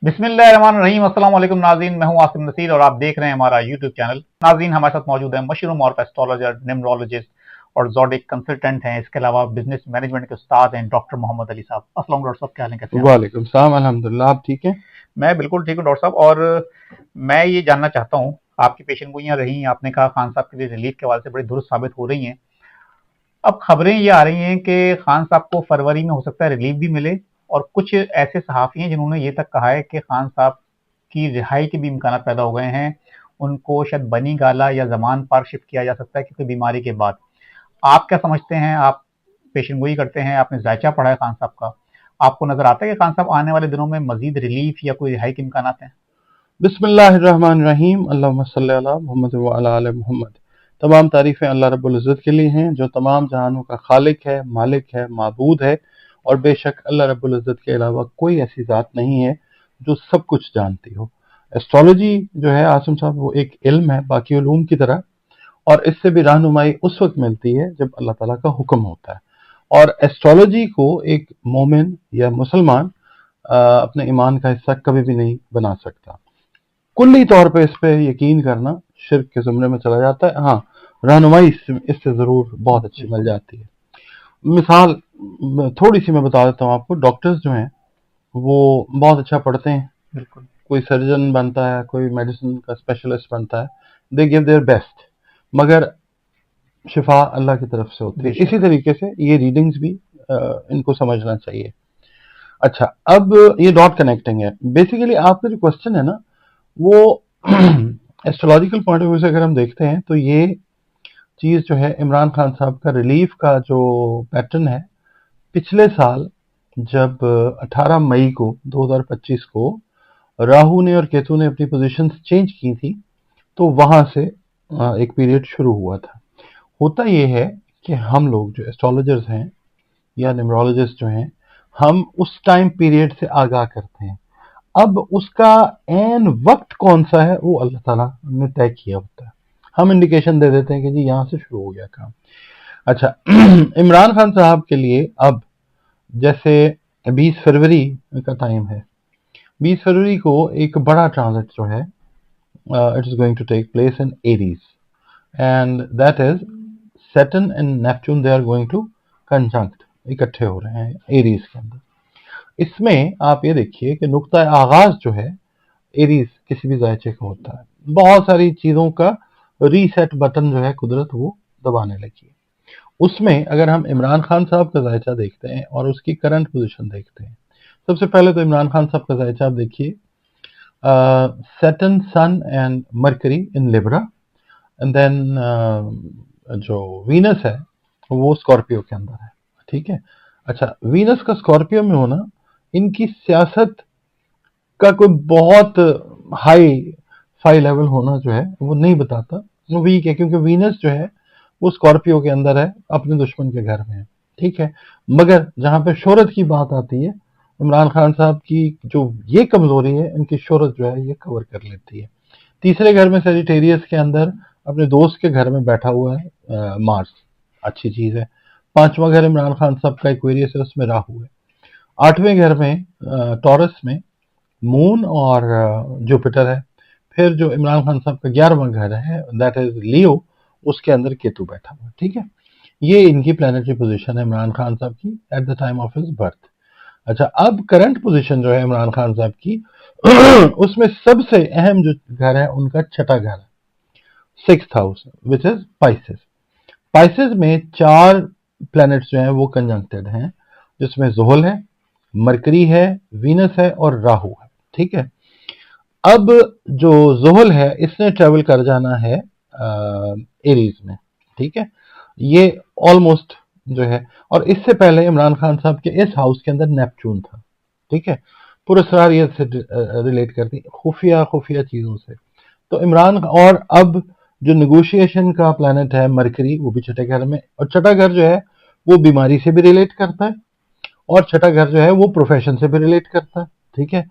बिस्मिल्लाहिर्रहमानिर्रहीम। अस्सलाम वालेकुम नाज़रीन, मैं हूं आसिम नसीर और आप देख रहे हैं हमारा यूट्यूब चैनल। नाज़रीन, हमारे साथ मौजूद है मशरूम और एस्ट्रोलॉजर, न्यूमरोलॉजिस्ट और ज़ोडिक कंसल्टेंट हैं। इसके अलावा बिजनेस मैनेजमेंट के उस्ताद हैं डॉक्टर मोहम्मद अली साहब। अस्सलाम डॉक्टर साहब, क्या हाल है, कैसे हैं आप? वालेकुम सलाम, अल्हम्दुलिल्लाह। आप ठीक हैं? मैं बिल्कुल ठीक हूँ डॉक्टर साहब। और मैं ये जानना चाहता हूँ, आपकी पेशेंट गोइयाँ रही, आपने कहा खान साहब के लिए रिलीफ के हवाले से बड़ी दुरुस्त साबित हो रही हैं। अब खबरें ये आ रही हैं कि खान साहब को फरवरी में हो सकता है रिलीफ भी मिले, और कुछ ऐसे सहाफ़ी हैं जिन्होंने ये तक कहा है कि खान साहब की रिहाई के भी इम्कानात पैदा हो गए हैं। उनको शायद बनी गाला या ज़मान पार्क शिफ्ट किया जा सकता है किसी बीमारी के बाद। आप क्या समझते हैं? आप पेशेंट गोई करते हैं, आपने जायचा पढ़ा है खान साहब का। आपको नज़र आता है कि खान साहब आने वाले दिनों में मज़ीद रिलीफ या कोई रिहाई के इम्कानात हैं? बिस्मिल्लाहिर्रहमानिर्रहीम, अल्लाहुम्मा सल्ली अला मुहम्मद व अला आले मुहम्मद। तमाम तारीफ़ें अल्लाह रब्बुल इज़्ज़त के लिए हैं, जो तमाम जहानों का खालिक है, मालिक है, माबूद है। और बेशक अल्लाह रब्बुल इज़्ज़त के अलावा कोई ऐसी ज़ात नहीं है जो सब कुछ जानती हो। एस्ट्रोलॉजी जो है आसिम साहब, वो एक इल्म है बाकी उलूम की तरह, और इससे भी रहनुमाई उस वक्त मिलती है जब अल्लाह ताला का हुक्म होता है। और एस्ट्रोलॉजी को एक मोमिन या मुसलमान अपने ईमान का हिस्सा कभी भी नहीं बना सकता। कुल्ली तौर पे इस पे यकीन करना शिर्क के ज़ुमरे में चला जाता है। हाँ, रहनुमाई इससे ज़रूर बहुत अच्छी जी, मिल जाती है। मिसाल थोड़ी सी मैं बता देता हूँ आपको। डॉक्टर्स जो हैं वो बहुत अच्छा पढ़ते हैं। बिल्कुल। कोई सर्जन बनता है, कोई मेडिसिन का स्पेशलिस्ट बनता है, दे गिव देयर बेस्ट, मगर शिफा अल्लाह की तरफ से होती है। बेशक। इसी तरीके से ये रीडिंग्स भी इनको समझना चाहिए। अच्छा, अब ये डॉट कनेक्टिंग है। बेसिकली आपका जो क्वेश्चन है ना, वो एस्ट्रोलॉजिकल पॉइंट ऑफ व्यू से अगर हम देखते हैं तो ये चीज़ जो है, इमरान खान साहब का रिलीफ का जो पैटर्न है, पिछले साल जब 18 मई को 2025 को राहु ने और केतु ने अपनी पोजीशंस चेंज की थी, तो वहां से एक पीरियड शुरू हुआ था। होता ये है कि हम लोग जो एस्ट्रोलॉजर्स हैं या न्यूमरोलॉजिस्ट जो हैं, हम उस टाइम पीरियड से आगाह करते हैं। अब उसका एन वक्त कौन सा है, वो अल्लाह ताला ने तय किया होता है। हम इंडिकेशन दे देते हैं कि जी यहाँ से शुरू हो गया काम। अच्छा, इमरान खान साहब के लिए अब जैसे 20 फरवरी का टाइम है। 20 फरवरी को एक बड़ा ट्रांजिट जो है, it is going to take place in Aries, and that is Saturn and Neptune, they are going to conjunct, इकट्ठे हो रहे हैं एरीज के अंदर। इसमें आप ये देखिए कि नुक्ता आगाज जो है एरीज किसी भी जायचे का होता है। बहुत सारी चीजों का रीसेट बटन जो है कुदरत वो दबाने लगी है। उसमें अगर हम इमरान खान साहब का जायचा देखते हैं और उसकी करंट पोजीशन देखते हैं, सबसे पहले तो इमरान खान साहब का जायचा आप देखिए। Saturn, Sun and Mercury in Libra, and then जो वीनस है वो स्कॉर्पियो के अंदर है। ठीक है। अच्छा, वीनस का स्कॉर्पियो में होना इनकी सियासत का कोई बहुत हाई फाई लेवल होना जो है वो नहीं बताता। वो वीक है क्योंकि वीनस जो है वो स्कॉर्पियो के अंदर है, अपने दुश्मन के घर में है। ठीक है। मगर जहां पे शोहरत की बात आती है, इमरान खान साहब की जो ये कमजोरी है, इनकी शोहरत जो है ये कवर कर लेती है। तीसरे घर में सेजिटेरियस के अंदर अपने दोस्त के घर में बैठा हुआ है मार्स, अच्छी चीज है। पांचवा घर इमरान खान साहब का एक्वेरियस है, उसमें राहु है। आठवें घर में टॉरस में मून और जुपिटर है। फिर जो इमरान खान साहब का 11वां घर है, दैट इज लियो, उसके अंदर केतु बैठा हुआ है। ठीक है। ये इनकी प्लानिटरी पोजीशन है इमरान खान साहब की at the time of his birth. अच्छा, अब करंट पोजीशन जो है इमरान खान साहब की, उसमें सबसे अहम जो घर है उनका छठा घर है, six house, which is Pisces. Pisces में चार प्लैनेट्स जो हैं वो कंजंक्टेड हैं, जिसमें जोहल है, मरकरी है, वीनस है और राहु है। ठीक है। अब जो जोहल है इसने ट्रेवल कर जाना है एरीज में। ठीक है। ये ऑलमोस्ट जो है, और इससे पहले इमरान खान साहब के इस हाउस के अंदर नेपच्यून था। ठीक है। पुरस्कारियत से रिलेट करती, खुफिया खुफिया चीजों से। तो इमरान, और अब जो नेगोशिएशन का प्लैनेट है मरकरी, वो भी छठे घर में। और छठा घर जो है वो बीमारी से भी रिलेट करता है, और छठा घर जो है वो प्रोफेशन से भी रिलेट करता है। ठीक है।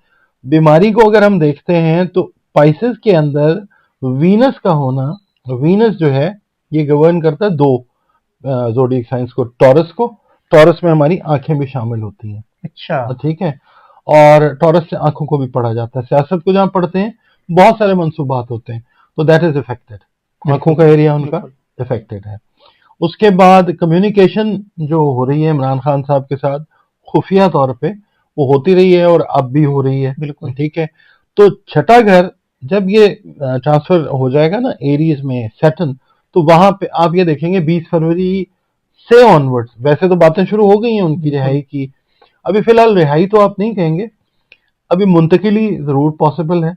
बीमारी को अगर हम देखते हैं तो पाइसेस के अंदर वीनस का होना, वीनस जो है ये गवर्न करता है दो जोडिक साइंस को, टॉरस में हमारी आंखें भी शामिल होती हैं। अच्छा। ठीक है। और टॉरस से आंखों को भी पढ़ा जाता है। सियासत को जहां पढ़ते हैं बहुत सारे मंसूबात होते हैं, तो दैट इज इफेक्टेड, आंखों का एरिया उनका इफेक्टेड है। उसके बाद कम्युनिकेशन जो हो रही है इमरान खान साहब के साथ खुफिया तौर पे, वो होती रही है और अब भी हो रही है। बिल्कुल ठीक है, तो छठा घर जब ये ट्रांसफर हो जाएगा ना एरीज में सैटर्न, तो वहां पे आप ये देखेंगे 20 फरवरी से ऑनवर्ड्स वैसे तो बातें शुरू हो गई हैं उनकी रिहाई की। अभी फिलहाल रिहाई तो आप नहीं कहेंगे, अभी मुंतकिली जरूर पॉसिबल है,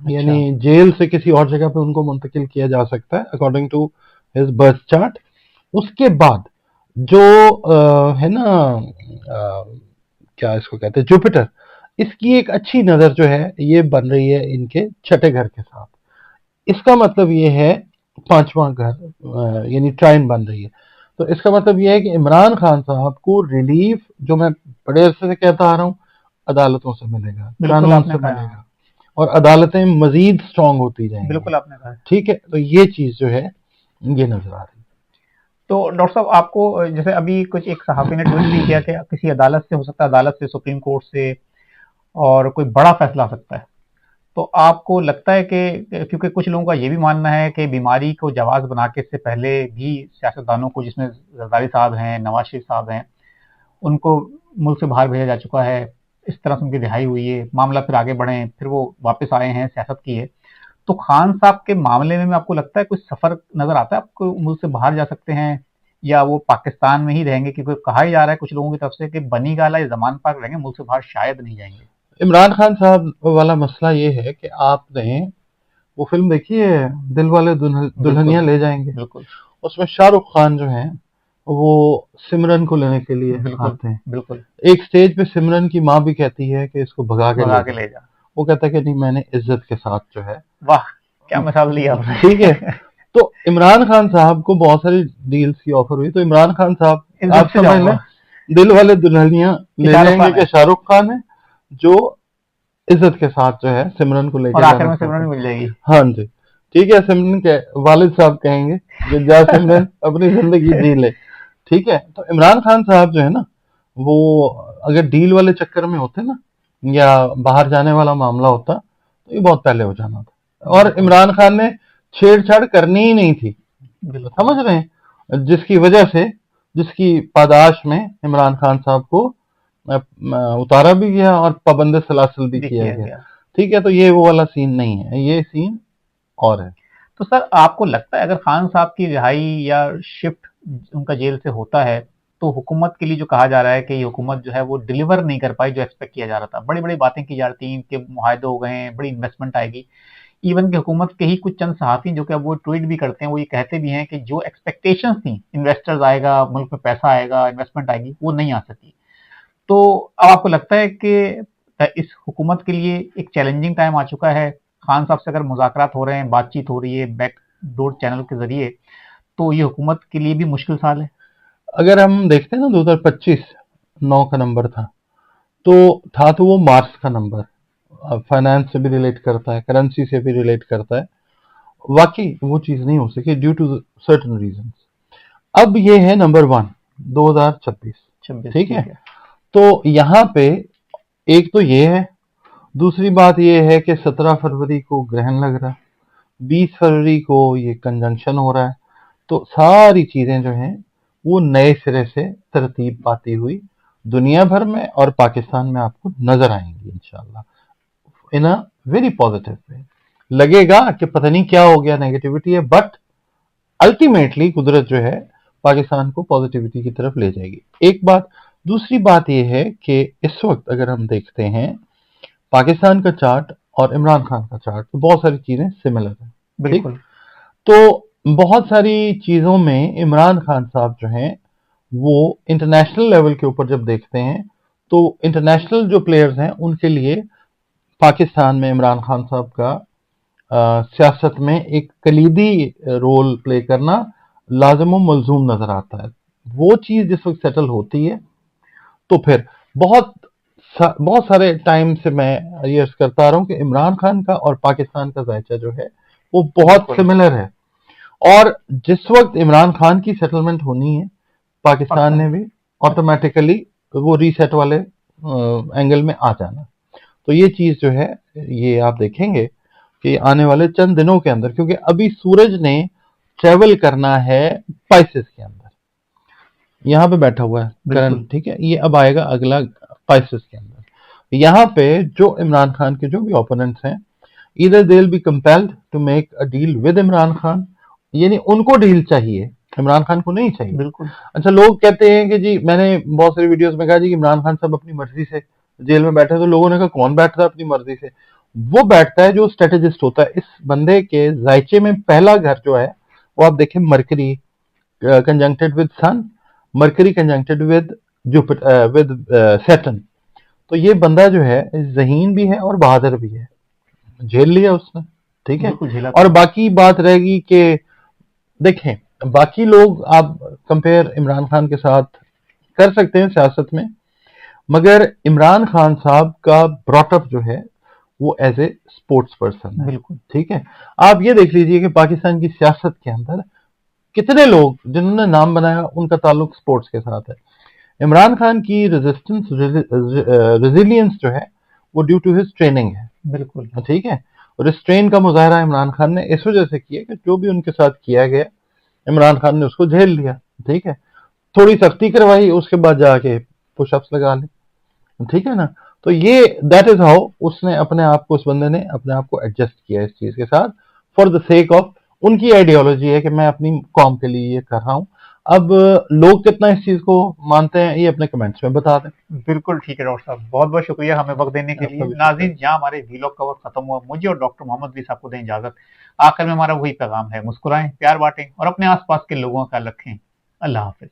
यानी जेल से किसी और जगह पे उनको मुंतकिल किया जा सकता है according to his birth chart. उसके बाद जो है ना क्या इसको कहते हैं जुपिटर, इसकी एक अच्छी नजर जो है ये बन रही है इनके छठे घर के साथ। इसका मतलब ये है पांचवा घर यानी ट्राइन बन रही है, तो इसका मतलब ये है कि इमरान खान साहब को रिलीफ जो मैं बड़े अरसे से कहता आ रहा हूं अदालतों से मिलेगा, कानून से मिलेगा, और अदालतें मजीद स्ट्रांग होती जाएंगी। बिल्कुल आपने कहा। ठीक है, तो ये चीज जो है ये नजर आ रही है। तो डॉक्टर साहब आपको जैसे अभी कुछ एक सहाफी ने ट्वीट भी किया कि किसी अदालत से हो सकता है, अदालत से, सुप्रीम कोर्ट से, और कोई बड़ा फैसला आ सकता है। तो आपको लगता है कि क्योंकि कुछ लोगों का ये भी मानना है कि बीमारी को जवाज बना के इससे पहले भी सियासतदानों को, जिसमें जरदारी साहब हैं, नवाज शरीफ साहब हैं, उनको मुल्क से बाहर भेजा जा चुका है, इस तरह से उनकी रिहाई हुई है, मामला फिर आगे बढ़े, फिर वो वापस आए हैं, सियासत की है। तो खान साहब के मामले में आपको लगता है कुछ सफर नजर आता है आपको, मुल्क से बाहर जा सकते हैं, या वो पाकिस्तान में ही रहेंगे? क्योंकि कहा ही जा रहा है कुछ लोगों की तरफ से कि बनी गाला या जमान पाक रहेंगे, मुल्क से बाहर शायद नहीं जाएंगे। इमरान खान साहब वाला मसला ये है कि आपने वो फिल्म देखी है दिल वाले दुल्हनिया ले जाएंगे, बिल्कुल उसमें शाहरुख खान जो है वो सिमरन को लेने के लिए आते हैं। बिल्कुल एक स्टेज पे सिमरन की माँ भी कहती है कि इसको भगा के ले जा। वो कहता है कि नहीं, मैंने इज्जत के साथ जो है। वाह, क्या मिसाल लिया आपने। ठीक है, तो इमरान खान साहब को बहुत सारी डील्स की ऑफर हुई, तो इमरान खान साहब आप समझ लें दिल वाले दुल्हनिया ले जाएंगे कि शाहरुख खान है जो इज्जत के साथ जो है सिमरन को लेकर, और आखिर में सिमरन मिल जाएगी। हाँ जी, ठीक है, सिमरन के वालिद साहब कहेंगे कि जा सिमरन अपनी जिंदगी जी ले। ठीक है, तो इमरान खान साहब जो है ना वो अगर डील वाले चक्कर में होते ना या बाहर जाने वाला मामला होता तो ये बहुत पहले हो जाना था, और इमरान खान ने छेड़छाड़ करनी ही नहीं थी, समझ रहे हैं, जिसकी वजह से जिसकी पादाश में इमरान खान साहब को उतारा भी गया और पाबंद सलासल भी किया गया। ठीक है, तो ये वो वाला सीन नहीं है, ये सीन और है। तो सर आपको लगता है अगर खान साहब की रिहाई या शिफ्ट उनका जेल से होता है, तो हुकूमत के लिए जो कहा जा रहा है कि ये हुकूमत जो है वो डिलीवर नहीं कर पाई जो एक्सपेक्ट किया जा रहा था, बड़ी बड़ी बातें की जा रही थी कि मुआहदे हो गए हैं, बड़ी इन्वेस्टमेंट आएगी, इवन कि हुकूमत के ही कुछ चंद सहाफ़ी जो कि अब वो ट्वीट भी करते हैं, वो ये कहते भी हैं कि जो एक्सपेक्टेशंस थी, इन्वेस्टर्स आएगा, मुल्क में पैसा आएगा, इन्वेस्टमेंट आएगी, वो नहीं आ सकी। तो अब आपको लगता है कि इस हुकूमत के लिए एक चैलेंजिंग टाइम आ चुका है? खान साहब से अगर मुज़ाकरात हो रहे हैं, बातचीत हो रही है बैक डोर चैनल के ज़रिए, तो ये हुकूमत के लिए भी मुश्किल साल है? अगर हम देखते हैं ना 2025 9 का नंबर था, तो वो मार्च का नंबर, फाइनेंस से भी रिलेट करता है, करेंसी से भी रिलेट करता है, वाकई वो चीज नहीं हो सकी ड्यू टू सर्टेन रीजंस। अब ये है नंबर 1 2026, ठीक है, तो यहाँ पे एक तो ये है, दूसरी बात ये है कि 17 फरवरी को ग्रहण लग रहा है, 20 फरवरी को ये कंजंक्शन हो रहा है, तो सारी चीजें जो हैं वो नए सिरे से तरतीब पाती हुई दुनिया भर में और पाकिस्तान में आपको नजर आएंगी इंशाल्लाह इन अ वेरी पॉजिटिव वे। लगेगा कि पता नहीं क्या हो गया, नेगेटिविटी है, बट अल्टीमेटली कुदरत जो है पाकिस्तान को पॉजिटिविटी की तरफ ले जाएगी, एक बात। दूसरी बात यह है कि इस वक्त अगर हम देखते हैं पाकिस्तान का चार्ट और इमरान खान का चार्ट, तो बहुत सारी चीजें सिमिलर है। बिल्कुल, तो बहुत सारी चीजों में इमरान खान साहब जो हैं वो इंटरनेशनल लेवल के ऊपर जब देखते हैं तो इंटरनेशनल जो प्लेयर्स हैं उनके लिए पाकिस्तान में इमरान खान साहब का सियासत में एक कलीदी रोल प्ले करना लाजिम व मलजूम नजर आता है। वो चीज जिस वक्त सेटल होती है तो फिर बहुत सारे टाइम से मैं ये अर्ज करता रहा हूं कि इमरान खान का और पाकिस्तान का जायचा जो है वो बहुत सिमिलर है, और जिस वक्त इमरान खान की सेटलमेंट होनी है पाकिस्तान ने भी ऑटोमेटिकली वो रीसेट वाले एंगल में आ जाना। तो ये चीज जो है, ये आप देखेंगे कि आने वाले चंद दिनों के अंदर, क्योंकि अभी सूरज ने ट्रेवल करना है पाइसेस के अंदर, यहाँ पे बैठा हुआ है बिल्कुल। करंट, ठीक है, ये अब आएगा अगला पाइसेस के अंदर। यहाँ पे जो इमरान खान के जो भी ओपोनेंट्स हैं, इधर they will be compelled to make a deal with Imran Khan, यानी उनको डील चाहिए, इमरान खान को नहीं चाहिए। बिल्कुल। अच्छा, लोग कहते हैं कि जी, मैंने बहुत सारी वीडियोस में कहा जी कि इमरान खान साहब अपनी मर्जी से जेल में बैठे, तो लोगों ने कहा कौन बैठता है अपनी मर्जी से? वो बैठता है जो स्ट्रेटेजिस्ट होता है। इस बंदे के जायचे में पहला घर जो है वो आप देखें, Mercury conjuncted with sun, Mercury conjuncted with Jupiter with Saturn. तो ये बंदा जो है जहीन भी है और बहादुर भी है, झेल लिया उसने, ठीक है। बिल्कुल झेला और था। बाकी बात रहेगी कि देखें, बाकी लोग आप कंपेयर इमरान खान के साथ कर सकते हैं सियासत में, मगर इमरान खान साहब का ब्रॉटअप जो है वो एज ए स्पोर्ट्स पर्सन है, बिल्कुल। ठीक है। आप ये देख लीजिए कि पाकिस्तान की सियासत के अंदर कितने लोग जिन्होंने नाम बनाया उनका ताल्लुक स्पोर्ट्स के साथ है। इमरान खान की रेजिस्टेंस रेजिलियंस जो है वो ड्यू टू हिज ट्रेनिंग है, बिल्कुल। ठीक है। और इस ट्रेन का मुजाहरा इमरान खान ने इस वजह से किया कि जो भी उनके साथ किया गया इमरान खान ने उसको झेल लिया, ठीक है। थोड़ी सख्ती करवाई, उसके बाद जाके पुशअप्स लगा ली, ठीक है ना। तो ये दैट इज हाउ उसने अपने आप को, उस बंदे ने अपने आप को एडजस्ट किया इस चीज के साथ, फॉर द सेक ऑफ, उनकी आइडियोलॉजी है कि मैं अपनी कौम के लिए ये कर रहा हूं। अब लोग कितना इस चीज को मानते हैं ये अपने कमेंट्स में बता दें। बिल्कुल ठीक है डॉक्टर साहब, बहुत बहुत शुक्रिया हमें वक्त देने के आपका लिए। भी नाज़रीन, शुक्रिया। जहाँ हमारे वीलॉग कवर खत्म हुआ, मुझे और डॉक्टर मोहम्मद भी साहब को दें इजाजत। आखिर में हमारा वही पैगाम है, मुस्कुराएं, प्यार बांटें और अपने आसपास के लोगों का ख्याल रखें। अल्लाह हाफिज।